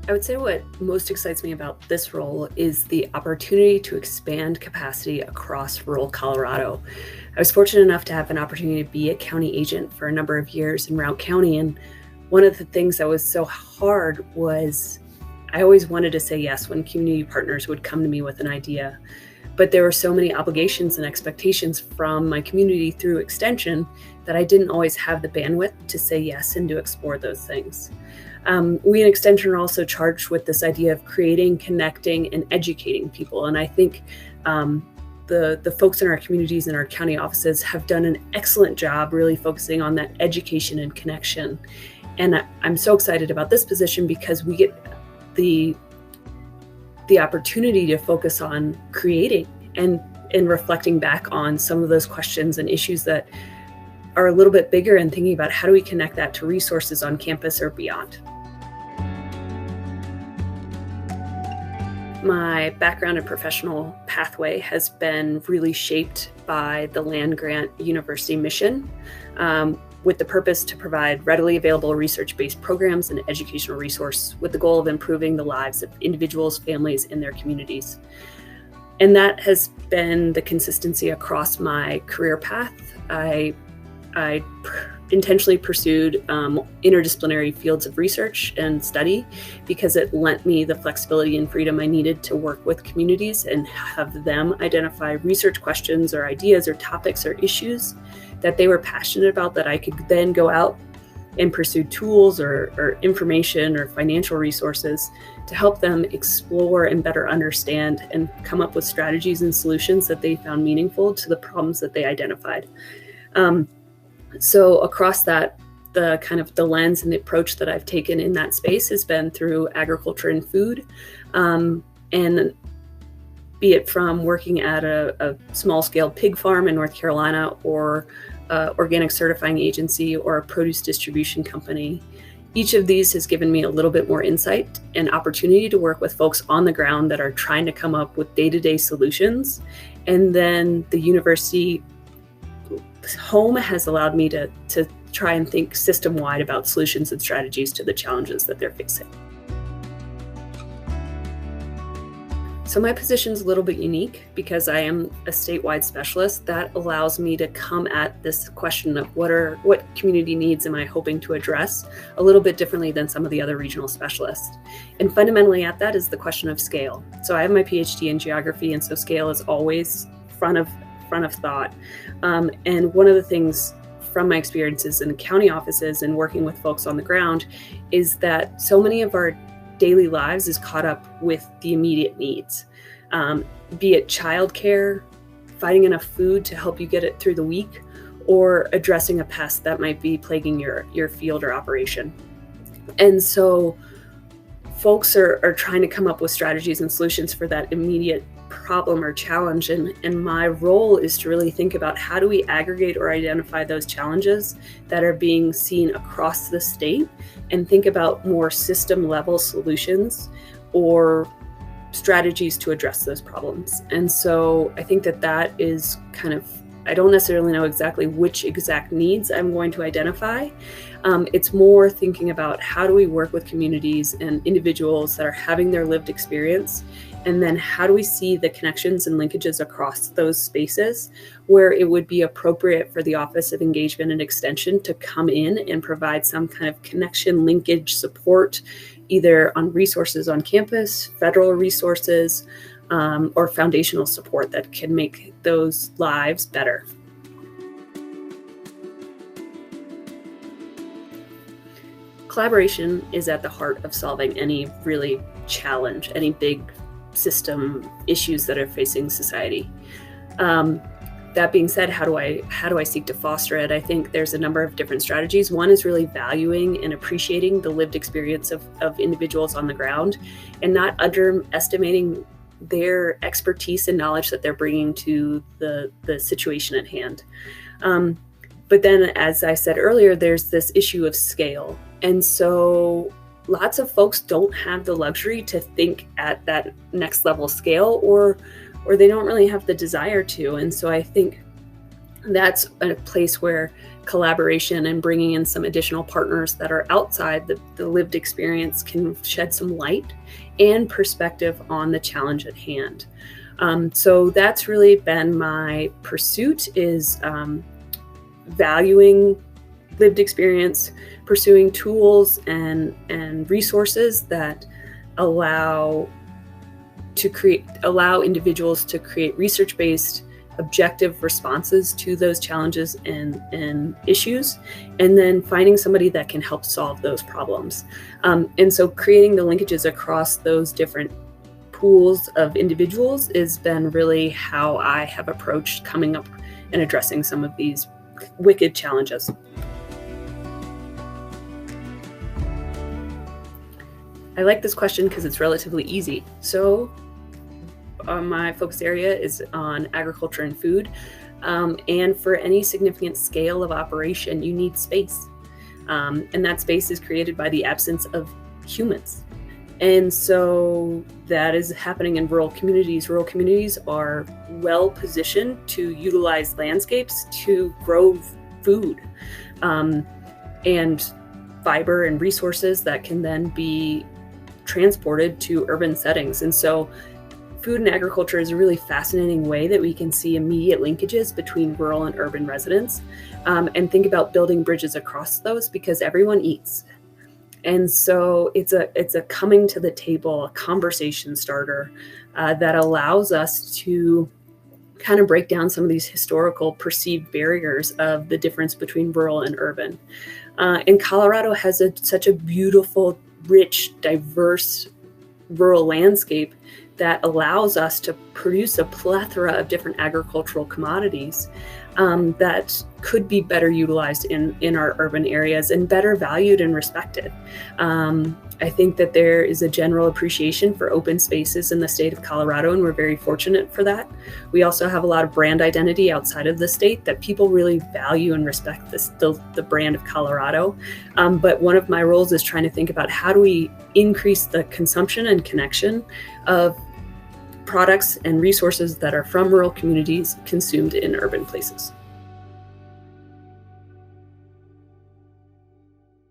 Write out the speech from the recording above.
I would say what most excites me about this role is the opportunity to expand capacity across rural Colorado. I was fortunate enough to have an opportunity to be a county agent for a number of years in Routt County. And one of the things that was so hard was I always wanted to say yes when community partners would come to me with an idea. But there were so many obligations and expectations from my community through Extension that I didn't always have the bandwidth to say yes and to explore those things. We in Extension are also charged with this idea of creating, connecting, and educating people. And I think the folks in our communities and our county offices have done an excellent job really focusing on that education and connection. And I'm so excited about this position because we get the opportunity to focus on creating and reflecting back on some of those questions and issues that are a little bit bigger, and thinking about how do we connect that to resources on campus or beyond. My background and professional pathway has been really shaped by the land grant university mission, with the purpose to provide readily available research-based programs and educational resource with the goal of improving the lives of individuals, families, and their communities. And that has been the consistency across my career path. I intentionally pursued interdisciplinary fields of research and study because it lent me the flexibility and freedom I needed to work with communities and have them identify research questions or ideas or topics or issues that they were passionate about, that I could then go out and pursue tools or information or financial resources to help them explore and better understand and come up with strategies and solutions that they found meaningful to the problems that they identified. So across that, the kind of the lens and the approach that I've taken in that space has been through agriculture and food, and be it from working at a small-scale pig farm in North Carolina, or organic certifying agency, or a produce distribution company. Each of these has given me a little bit more insight and opportunity to work with folks on the ground that are trying to come up with day-to-day solutions. And then the university home has allowed me to try and think system-wide about solutions and strategies to the challenges that they're facing. So my position's a little bit unique because I am a statewide specialist. That allows me to come at this question of what community needs am I hoping to address a little bit differently than some of the other regional specialists. And fundamentally at that is the question of scale. So I have my Ph.D. in geography, and so scale is always front of thought. And one of the things from my experiences in county offices and working with folks on the ground is that so many of our daily lives is caught up with the immediate needs, be it childcare, finding enough food to help you get it through the week, or addressing a pest that might be plaguing your field or operation. And so folks are trying to come up with strategies and solutions for that immediate problem or challenge. And my role is to really think about how do we aggregate or identify those challenges that are being seen across the state, and think about more system level solutions or strategies to address those problems. And so I think that is kind of, I don't necessarily know exactly which exact needs I'm going to identify. It's more thinking about how do we work with communities and individuals that are having their lived experience, and then how do we see the connections and linkages across those spaces where it would be appropriate for the Office of Engagement and Extension to come in and provide some kind of connection, linkage, support, either on resources on campus, federal resources, or foundational support that can make those lives better. Collaboration is at the heart of solving any really challenge, any big system issues that are facing society. That being said, how do I seek to foster it? I think there's a number of different strategies. One is really valuing and appreciating the lived experience of individuals on the ground, and not underestimating their expertise and knowledge that they're bringing to the situation at hand. But then, as I said earlier, there's this issue of scale. And so lots of folks don't have the luxury to think at that next level scale, or they don't really have the desire to. And so I think That's a place where collaboration and bringing in some additional partners that are outside the lived experience can shed some light and perspective on the challenge at hand. So that's really been my pursuit, is valuing lived experience, pursuing tools and resources that allow individuals to create research-based objective responses to those challenges and issues, and then finding somebody that can help solve those problems. And so creating the linkages across those different pools of individuals has been really how I have approached coming up and addressing some of these wicked challenges. I like this question because it's relatively easy. So my focus area is on agriculture and food. And for any significant scale of operation, you need space. And that space is created by the absence of humans. And so that is happening in rural communities. Rural communities are well positioned to utilize landscapes to grow food and fiber and resources that can then be transported to urban settings. And so food and agriculture is a really fascinating way that we can see immediate linkages between rural and urban residents, and think about building bridges across those, because everyone eats. And so it's a coming to the table, a conversation starter that allows us to kind of break down some of these historical perceived barriers of the difference between rural and urban. And Colorado has such a beautiful, rich, diverse rural landscape that allows us to produce a plethora of different agricultural commodities that could be better utilized in our urban areas and better valued and respected. I think that there is a general appreciation for open spaces in the state of Colorado, and we're very fortunate for that. We also have a lot of brand identity outside of the state that people really value and respect the brand of Colorado. But one of my roles is trying to think about how do we increase the consumption and connection of products and resources that are from rural communities consumed in urban places.